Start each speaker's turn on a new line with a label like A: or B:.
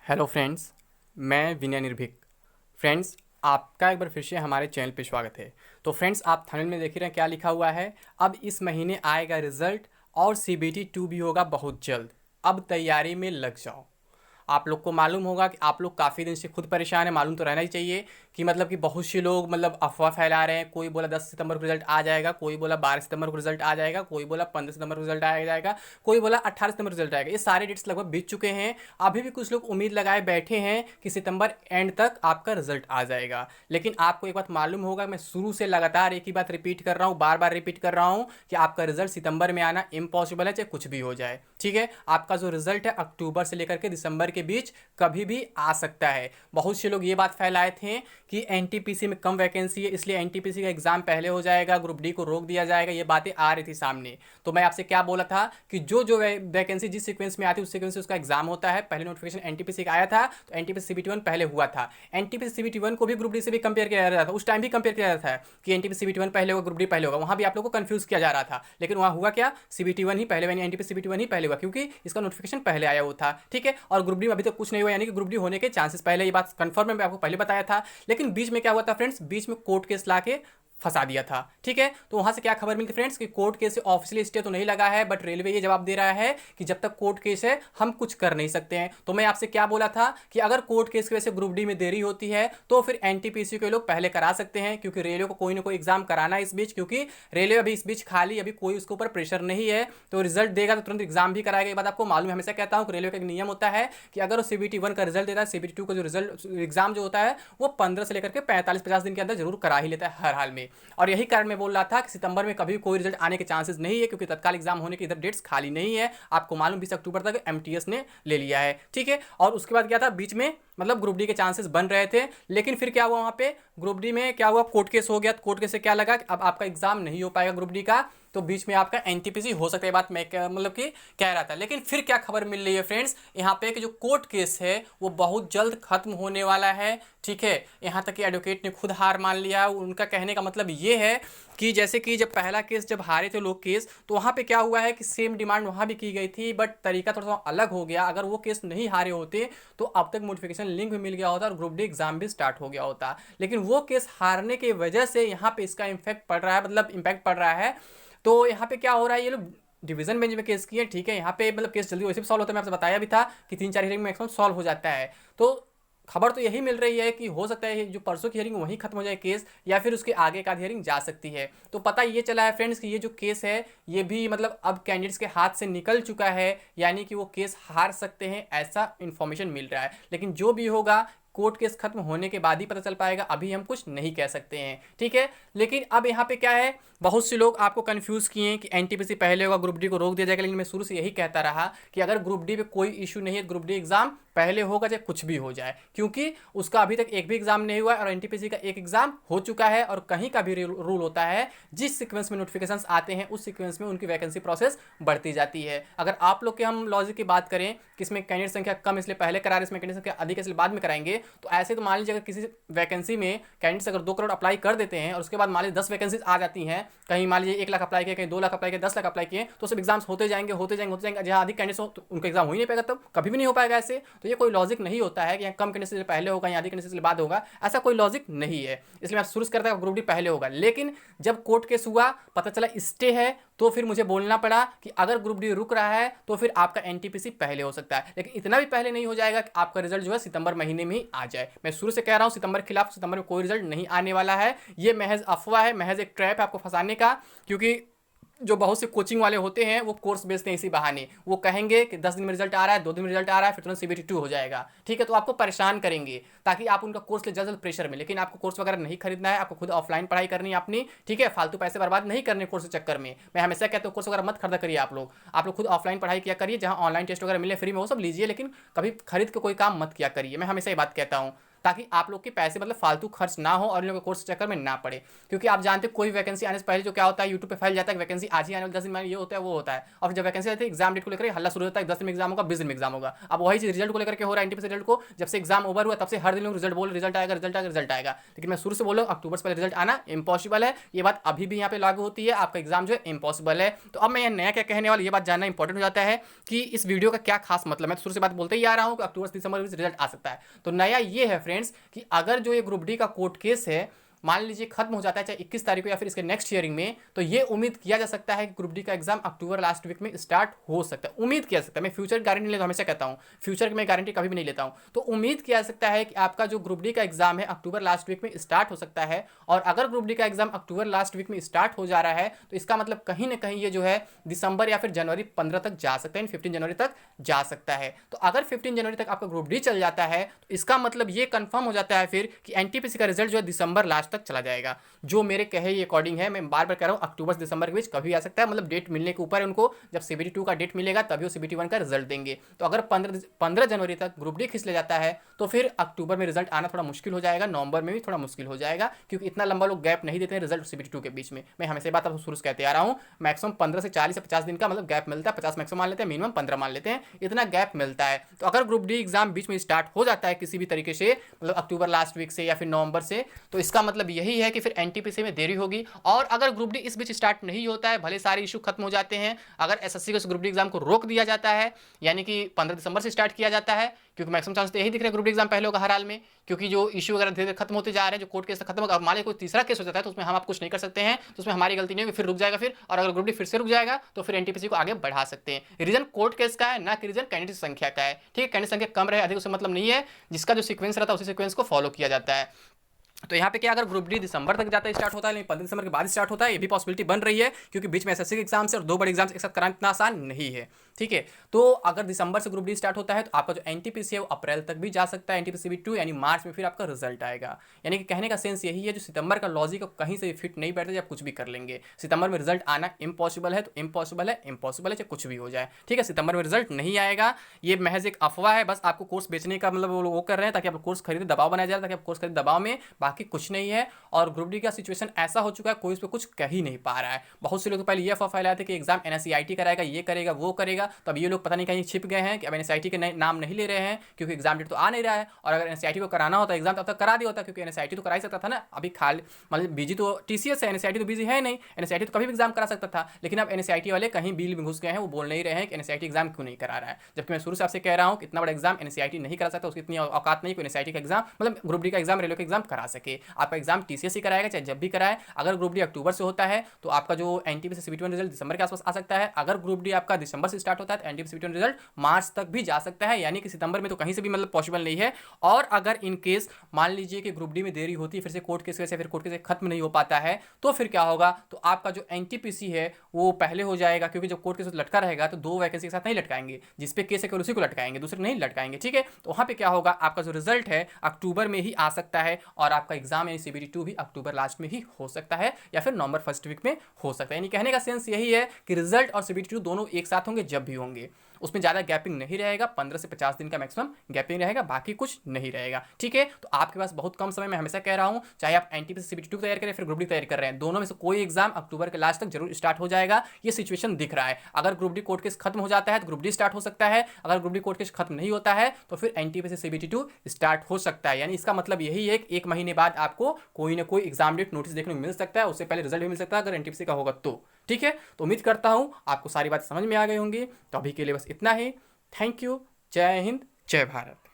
A: Hello friends, मैं विनय निर्भीक। Friends, आपका एक बार फिर से हमारे चैनल पे स्वागत है। तो फ्रेंड्स, आप थंबनेल में देख ही रहे हैं क्या लिखा हुआ है। अब इस महीने आएगा रिजल्ट और सीबीटी 2 भी होगा बहुत जल्द। अब तैयारी में लग जाओ। आप लोग को मालूम होगा कि आप लोग काफ़ी दिन से खुद परेशान हैं। मालूम तो रहना ही चाहिए कि मतलब कि बहुत से लोग मतलब अफवाह फैला रहे हैं। कोई बोला 10 सितंबर को रिजल्ट आ जाएगा, कोई बोला 12 सितंबर को रिजल्ट आ जाएगा, कोई बोला 15 सितंबर को रिजल्ट आ जाएगा, कोई बोला 18 सितंबर रिजल्ट आएगा। ये सारे डेट्स लगभग बीत चुके हैं। अभी भी कुछ लोग उम्मीद लगाए बैठे हैं कि सितंबर एंड तक आपका रिजल्ट आ जाएगा। लेकिन आपको एक बात मालूम होगा, मैं शुरू से लगातार एक ही बात रिपीट कर रहा हूँ, बार बार रिपीट कर रहा हूँ कि आपका रिजल्ट सितंबर में आना इम्पॉसिबल है, चाहे कुछ भी हो जाए। ठीक है, आपका जो रिजल्ट है अक्टूबर से लेकर के दिसंबर के बीच कभी भी आ सकता है। बहुत से लोग ये बात फैलाए थे कि एनटीपीसी में कम वैकेंसी है इसलिए एनटीपीसी का एग्जाम पहले हो जाएगा, ग्रुप डी को रोक दिया जाएगा। ये बातें आ रही थी सामने। तो मैं आपसे क्या बोला था कि जो जो वैकेंसी जिस सीक्वेंस में आती है उस सीक्वेंस से उसका एग्जाम होता है। पहले नोटिफिकेशन एनटीपीसी का आया था तो एनटीपीसी सीबीटी 1 पहले हुआ था। एनटीपीसी सीबीटी 1 को भी ग्रुप डी से भी कंपेयर किया जा रहा था, उस टाइम भी कंपेयर किया जा रहा था कि एनटीपीसी सीबीटी 1 पहले होगा, ग्रुप डी पहले होगा। वहां भी आप लोगों को कंफ्यूज किया जा रहा था, लेकिन वहां हुआ क्या, सीबीटी 1 ही पहले, यानी एनटीपीसी सीबीटी 1 ही पहले हुआ क्योंकि इसका नोटिफिकेशन पहले आया हुआ था। ठीक है, और ग्रुप डी में अभी तक कुछ नहीं हुआ, यानी कि ग्रुप डी होने के चांसेस पहले, ये बात कंफर्म है, मैं आपको पहले बताया था। लेकिन बीच में क्या हुआ था फ्रेंड्स, बीच में कोर्ट केस ला के फंसा दिया था। ठीक है, तो वहां से क्या खबर मिलती फ्रेंड्स कि कोर्ट केस से ऑफिशियली स्टे तो नहीं लगा है, बट रेलवे ये जवाब दे रहा है कि जब तक कोर्ट केस है हम कुछ कर नहीं सकते हैं। तो मैं आपसे क्या बोला था कि अगर कोर्ट केस की वजह से ग्रुप डी में देरी होती है तो फिर एनटीपीसी के लोग पहले करा सकते हैं, क्योंकि रेलवे को कोई ना कोई एग्जाम कराना है इस बीच, क्योंकि रेलवे अभी इस बीच खाली, अभी कोई उसके ऊपर प्रेशर नहीं है। तो रिजल्ट देगा तो तुरंत एग्जाम भी कराएगा। ये बात आपको मालूम है, हमेशा कहता हूँ कि रेलवे का एक नियम होता है कि अगर वो सीबीटी 1 का रिजल्ट देता है, सीबीटी 2 का जो रिजल्ट एग्जाम जो होता है वो 15 से लेकर के 45-50 दिन के अंदर जरूर करा ही लेता है हर हाल में। और यही कारण मैं बोल रहा था कि सितंबर में कभी कोई रिजल्ट आने के चांसेस नहीं है, क्योंकि तत्काल एग्जाम होने की इधर डेट्स खाली नहीं है। आपको मालूम 20 अक्टूबर तक एमटीएस ने ले लिया है। ठीक है, और उसके बाद क्या था, बीच में मतलब ग्रुप डी के चांसेस बन रहे थे, लेकिन फिर क्या हुआ, वहां पे ग्रुप डी में क्या हुआ, कोर्ट केस हो गया। कोर्ट केस से क्या लगा कि अब आपका एग्जाम नहीं हो पाएगा ग्रुप डी का, तो बीच में आपका एनटीपीसी हो सकता है। बात मैं मतलब कि कह रहा था। लेकिन फिर क्या खबर मिल रही है फ्रेंड्स, यहाँ पे कि जो कोर्ट केस है वो बहुत जल्द खत्म होने वाला है। ठीक है, यहाँ तक कि एडवोकेट ने खुद हार मान लिया। उनका कहने का मतलब ये है कि जैसे कि जब पहला केस जब हारे थे लोग केस, तो वहाँ पे क्या हुआ है कि सेम डिमांड वहाँ भी की गई थी, बट तरीका थोड़ा सा अलग हो गया। अगर वो केस नहीं हारे होते तो अब तक नोटिफिकेशन लिंक भी मिल गया होता और ग्रुप डी एग्जाम भी स्टार्ट हो गया होता। लेकिन वो केस हारने की वजह से यहाँ पे इसका इम्पैक्ट पड़ रहा है, मतलब इम्पैक्ट पड़ रहा है। तो यहाँ पे क्या हो रहा है, ये लोग डिवीजन बेंच में केस किए। ठीक है, यहाँ पे मतलब केस जल्दी वैसे भी सॉल्व होता है, मैं आपसे बताया भी था कि 3-4 हियरिंग में मैक्सिमम सॉल्व हो जाता है। तो खबर तो यही मिल रही है कि हो सकता है जो परसों की हियरिंग वहीं खत्म हो जाए केस, या फिर उसके आगे का हियरिंग जा सकती है। तो पता ये चला है फ्रेंड्स कि ये जो केस है ये भी मतलब अब कैंडिडेट्स के हाथ से निकल चुका है, यानी कि वो केस हार सकते हैं, ऐसा इन्फॉर्मेशन मिल रहा है। लेकिन जो भी होगा कोर्ट केस खत्म होने के बाद ही पता चल पाएगा, अभी हम कुछ नहीं कह सकते हैं। ठीक है, लेकिन अब यहाँ पे क्या है, बहुत से लोग आपको कंफ्यूज किए हैं कि एनटीपीसी पहले होगा, ग्रुप डी को रोक दिया जाएगा। लेकिन मैं शुरू से यही कहता रहा कि अगर ग्रुप डी पे कोई इशू नहीं है, ग्रुप डी एग्जाम पहले होगा चाहे कुछ भी हो जाए, क्योंकि उसका अभी तक एक भी एग्जाम नहीं हुआ है और एनटीपीसी का एक एग्जाम हो चुका है। और कहीं का भी रूल होता है, जिस सीक्वेंस में नोटिफिकेशंस आते हैं उस सीक्वेंस में उनकी वैकेंसी प्रोसेस बढ़ती जाती है। अगर आप लोग के हम लॉजिक की बात करें कि इसमें कैंडिडेट संख्या कम इसलिए पहले करा रहे, इसमें कैंडिडेट संख्या अधिक इसलिए बाद में कराएंगे, तो ऐसे तो मान लीजिए अगर किसी वैकेंसी में कैंडिडेट्स अगर 2 करोड़ अप्लाई कर देते हैं और उसके बाद मान लीजिए 10 वैकेंसीज आ जाती हैं, कहीं मान लीजिए 1 लाख अप्लाई किए, कहीं 2 लाख अप्लाई किए, 10 लाख अप्लाई किए, तो सब एग्जाम्स होते जाएंगे होते जाएंगे होते जाएंगे। जहाँ अधिक कैंडिडेट्स हो तो उनका एग्जाम हो ही नहीं पाएगा, तब कभी भी नहीं हो पाएगा ऐसे। तो ये कोई लॉजिक नहीं होता है कि यहाँ कम कैंडिडेट से पहले होगा या अधिक कैंडिडेट से बाद होगा, ऐसा कोई लॉजिक नहीं है। इसलिए मैं शुरू से करता हूँ ग्रुप डी पहले होगा। लेकिन जब कोर्ट केस हुआ, पता चला स्टे है, तो फिर मुझे बोलना पड़ा कि अगर ग्रुप डी रुक रहा है तो फिर आपका एनटीपीसी पहले हो सकता है। लेकिन इतना भी पहले नहीं हो जाएगा कि आपका रिजल्ट जो है सितंबर महीने में ही आ जाए। मैं शुरू से कह रहा हूँ सितंबर के खिलाफ, सितंबर में कोई रिजल्ट नहीं आने वाला है। ये महज अफवाह है, महज एक ट्रैप है आपको फंसाने का। क्योंकि जो बहुत से कोचिंग वाले होते हैं वो कोर्स बेचते हैं इसी बहाने। वो कहेंगे कि 10 दिन में रिजल्ट आ रहा है, 2 दिन में रिजल्ट आ रहा है, फिर तुरंत सीबीटी 2 हो जाएगा। ठीक है, तो आपको परेशान करेंगे ताकि आप उनका कोर्स ले जल्द प्रेशर में। लेकिन आपको कोर्स वगैरह नहीं खरीदना है, आपको खुद ऑफलाइन पढ़ाई करनी है अपनी। ठीक है, फालतू पैसे बर्बाद नहीं करने कोर्स के चक्कर में। मैं हमेशा कहता हूँ कोर्स वगैरह मत खरीदा करिए। आप लोग खुद ऑफलाइन पढ़ाई किया करिए, जहाँ ऑनलाइन टेस्ट वगैरह मिले फ्री में वो सब लीजिए, लेकिन कभी खरीद के कोई काम मत किया करिए। मैं हमेशा ये बात कहता हूँ, ताकि आप लोग के पैसे मतलब फालतू खर्च ना हो और इन लोगों के कोर्स चक्कर में ना पड़े। क्योंकि आप जानते कोई वैकेंसी आने से पहले जो क्या होता है, यूट्यूब पे फैल जाता है वैकेंसी आज ही आने वाली 10 दिन में, ये होता है वो होता है, और जब वैकेंसी आती है एग्जाम डेट को लेकर हल्ला शुरू होता है, 10 दिन में एग्जाम होगा, 20 दिन में एग्जाम होगा। अब वही चीज रिजल्ट को लेकर के हो रहा है, एनटीपीसी रिजल्ट को जब से एग्जाम ओवर हुआ तब से हर दिन लोग रिजल्ट बोल रिजल्ट आएगा रिजल्ट आएगा रिजल्ट आएगा। लेकिन मैं शुरू से बोल रहा हूँ अक्टूबर से पहले रिजल्ट आना इम्पॉसिबल है, ये बात अभी भी यहाँ पे लागू होती है, आपका एग्जाम जो है इम्पॉसिबल है। तो अब मैं ये नया क्या कहने वाला, ये बात जानना इंपॉर्टेंट हो जाता है कि इस वीडियो का क्या खास मतलब। मैं शुरू से बात बोलते ही आ रहा हूँ कि अक्टूबर से दिसंबर में रिजल्ट आ सकता है। तो नया ये है फ्रेंड्स कि अगर जो ये ग्रुप डी का कोर्ट केस है मान लीजिए खत्म हो जाता है चाहे 21 तारीख को या फिर इसके नेक्स्ट हियरिंग में, तो ये उम्मीद किया जा सकता है कि ग्रुप डी का एग्जाम अक्टूबर लास्ट वीक में स्टार्ट हो सकता है। उम्मीद किया जा सकता है, मैं फ्यूचर गारंटी नहीं लेता, हमेशा कहता हूं फ्यूचर की मैं गारंटी कभी भी नहीं लेता हूं। तो उम्मीद किया जा सकता है कि आपका जो ग्रुप डी का एग्जाम है अक्टूबर लास्ट वीक में स्टार्ट हो सकता है। और अगर ग्रुप डी का एग्जाम अक्टूबर लास्ट वीक में स्टार्ट हो जा रहा है तो इसका मतलब कहीं ना कहीं ये जो है दिसंबर या फिर जनवरी 15 तक जा सकता है, 15 जनवरी तक जा सकता है। तो अगर 15 जनवरी तक आपका ग्रुप डी चल जाता है तो इसका मतलब ये कंफर्म हो जाता है फिर कि एनटीपीसी का रिजल्ट जो है दिसंबर लास्ट तक चला जाएगा। जो मेरे कहे ये अकॉर्डिंग है, मैं बार बार कह रहा हूँ अक्टूबर से दिसंबर के बीच कभी आ सकता है, मतलब डेट मिलने के ऊपर है उनको, जब सीबीटी 2 का डेट मिलेगा तभी वो सीबीटी 1 का रिजल्ट देंगे। तो अगर 15 जनवरी तक ग्रुप डी खींच ले जाता है तो फिर अक्टूबर में रिजल्ट आना थोड़ा मुश्किल हो जाएगा, नवंबर में भी थोड़ा मुश्किल हो जाएगा, क्योंकि इतना लंबा लोग गैप नहीं देते हैं रिजल्ट सीबीटी 2 के बीच में। मैं हमेशा बात आपको शुरू से कहते आ रहा हूँ, मैक्सिमम 15 से 40 से 50 दिन का मतलब गैप मिलता है, 50 मैक्सिमम मान लेते हैं, मिनिमम 15 मान लेते हैं, इतना गैप मिलता है। तो अगर ग्रुप डी एग्जाम बीच में स्टार्ट हो जाता है किसी भी तरीके से, मतलब अक्टूबर लास्ट वीक से या फिर नवंबर से, तो इसका मतलब यही है कि फिर एनटीपीसी में देरी होगी। और अगर ग्रुप डी इस बीच स्टार्ट नहीं होता है, भले सारे इशू खत्म हो जाते हैं, अगर एसएससी को ग्रुप डी एग्जाम को रोक दिया जाता है, यानी कि 15 दिसंबर से स्टार्ट किया जाता है, क्योंकि मैक्सिमम चांस तो यही दिख रहे हैं ग्रुप डी एग्जाम पहले होगा हर हाल में, क्योंकि जो इशू वगैरह धीरे धीरे खत्म होते जा रहे हैं, जो कोर्ट केस खत्म होगा। मान लीजिए कोई तीसरा केस हो जाता है तो उसमें हम आप कुछ नहीं कर सकते हैं, तो उसमें हमारी गलती नहीं होगी, फिर रुक जाएगा फिर, और अगर ग्रुप डी फिर से रुक जाएगा तो फिर एनटीपीसी को आगे बढ़ा सकते हैं। रीजन कोर्ट केस का है, ना कि रीजन कैंडिडेट संख्या का है। ठीक है, कैंडिडेट संख्या कम रहे अधिक उससे मतलब नहीं है, जिसका जो सीक्वेंस रहता है उसी सीक्वेंस को फॉलो किया जाता है। तो यहाँ पे क्या अगर ग्रुप डी दिसंबर तक जाता है स्टार्ट होता है, लेकिन 15 दिसंबर के बाद स्टार्ट होता है, ये भी पॉसिबिलिटी बन रही है, क्योंकि बीच में एसएससी के एग्जाम से और 2 बड़े एग्जाम्स एक साथ कराना इतना आसान नहीं है। ठीक है, तो अगर दिसंबर से ग्रुप डी स्टार्ट होता है तो आपका जो एनटीपीसी है वो अप्रैल तक भी जा सकता है, एनटीपीसी 2 यानी मार्च में फिर आपका रिजल्ट आएगा। यानी कि कहने का सेंस यही है, जो सितंबर का लॉजिक कहीं से फिट नहीं बैठता, आप कुछ भी कर लेंगे। सितंबर में रिजल्ट आना इम्पॉसिबल है तो इम्पॉसिबल है, इम्पॉसिबल है चाहे कुछ भी हो जाए। ठीक है, सितंबर में रिजल्ट नहीं आएगा, ये महज एक अफवाह है, बस आपको कोर्स बेचने का मतलब वो कर रहे हैं ताकि आप कोर्स खरीदे, दबाव बनाया जाए ताकि आप कोर्स खरीदे दबाव में, बाकी कुछ नहीं है। और ग्रुप डी का सिचुएशन ऐसा हो चुका है कोई इस पर कुछ कह ही नहीं पा रहा है। बहुत से लोग तो पहले ये अफवाह फैलाए थे कि एग्जाम एनएससीआईटी कराएगा, ये करेगा वो करेगा, तो अब ये लोग पता नहीं कहीं छिप गए हैं कि अब एनएससीआईटी के नाम नहीं ले रहे हैं, क्योंकि एग्जाम डेट तो आ नहीं रहा है। और अगर एनएससीआईटी को कराना होता एग्जाम तब तक करा दिया होता, क्योंकि एनएससीआईटी तो करा ही सकता था ना, अभी खाली मतलब बिजी तो टीसीएस है, एनएससीआईटी तो बिजी है नहीं, एनएससीआईटी तो कभी भी एग्जाम करा सकता था। लेकिन अब एनएससीआईटी वाले कहीं बिल में घुस गए हैं, वो बोल नहीं रहे हैं कि एनएससीआईटी एग्जाम क्यों नहीं करा रहा है, जबकि मैं शुरू से आपसे कह रहा हूँ कि इतना बड़ा एग्जाम एनएससीआईटी नहीं करा सकता, उसकी इतनी औकात नहीं कि एनएससीआईटी का एग्जाम मतलब ग्रुप डी का एग्जाम रेलवे का एग्जाम करा सके। आपका एग्जाम टीसीएस ही कराएगा चाहे जब भी कराए। अगर ग्रुप डी अक्टूबर से होता है तो आपका जो एनटीपीसी सीबीटी 1 रिजल्ट दिसंबर के आसपास आ सकता है। अगर ग्रुप डी आपका दिसंबर से स्टार्ट होता है तो एनटीपीसी सीबीटी 1 रिजल्ट मार्च तक भी जा सकता है, यानी कि सितंबर में तो कहीं से भी मतलब पॉसिबल नहीं है। और अगर इन केस मान लीजिए कि ग्रुप डी में देरी होती है, फिर से कोर्ट केस वजह से फिर कोर्ट केस खत्म नहीं हो पाता है, तो फिर क्या होगा, तो आपका जो एनटीपीसी है वो पहले हो जाएगा, क्योंकि जब कोर्ट केस लटका रहेगा तो 2 वैकेंसी के साथ नहीं लटकाएंगे, जिसपे केस है केवल उसी को लटकाएंगे, दूसरे नहीं लटकाएंगे। ठीक है, तो वहां पे क्या होगा, आपका जो रिजल्ट है अक्टूबर में ही आ सकता है, और आपका एग्जाम यानी सीबीटी 2 भी अक्टूबर लास्ट में ही हो सकता है, या फिर नवंबर फर्स्ट वीक में हो सकता है। यानी कहने का सेंस यही है कि रिजल्ट और सीबीटी 2 दोनों एक साथ होंगे जब भी होंगे, उसमें ज़्यादा गैपिंग नहीं रहेगा, 15 से 50 दिन का मैक्सिमम गैपिंग रहेगा, बाकी कुछ नहीं रहेगा। ठीक है, तो आपके पास बहुत कम समय, मैं हमेशा कह रहा हूं, चाहे आप एनटीपीसी सीबीटी 2 तैयार करें फिर ग्रुप डी तैयार कर रहे हैं, दोनों में से कोई एग्जाम अक्टूबर के लास्ट तक जरूर स्टार्ट हो जाएगा, ये सिचुएशन दिख रहा है। अगर ग्रुप डी कोर्ट केस खत्म हो जाता है तो ग्रुप डी स्टार्ट हो सकता है, अगर ग्रुप डी कोर्ट केस खत्म नहीं होता है तो फिर एनटीपीसी सीबीटी 2 स्टार्ट हो सकता है। यानी इसका मतलब यही है कि 1 महीने बाद आपको कोई ना कोई एग्जाम डेट नोटिस देखने को मिल सकता है, उससे पहले रिजल्ट भी मिल सकता है अगर एनटीपीसी का होगा तो। ठीक है, तो उम्मीद करता हूं आपको सारी बात समझ में आ गई होंगी। तो अभी के लिए बस इतना ही। थैंक यू, जय हिंद, जय भारत।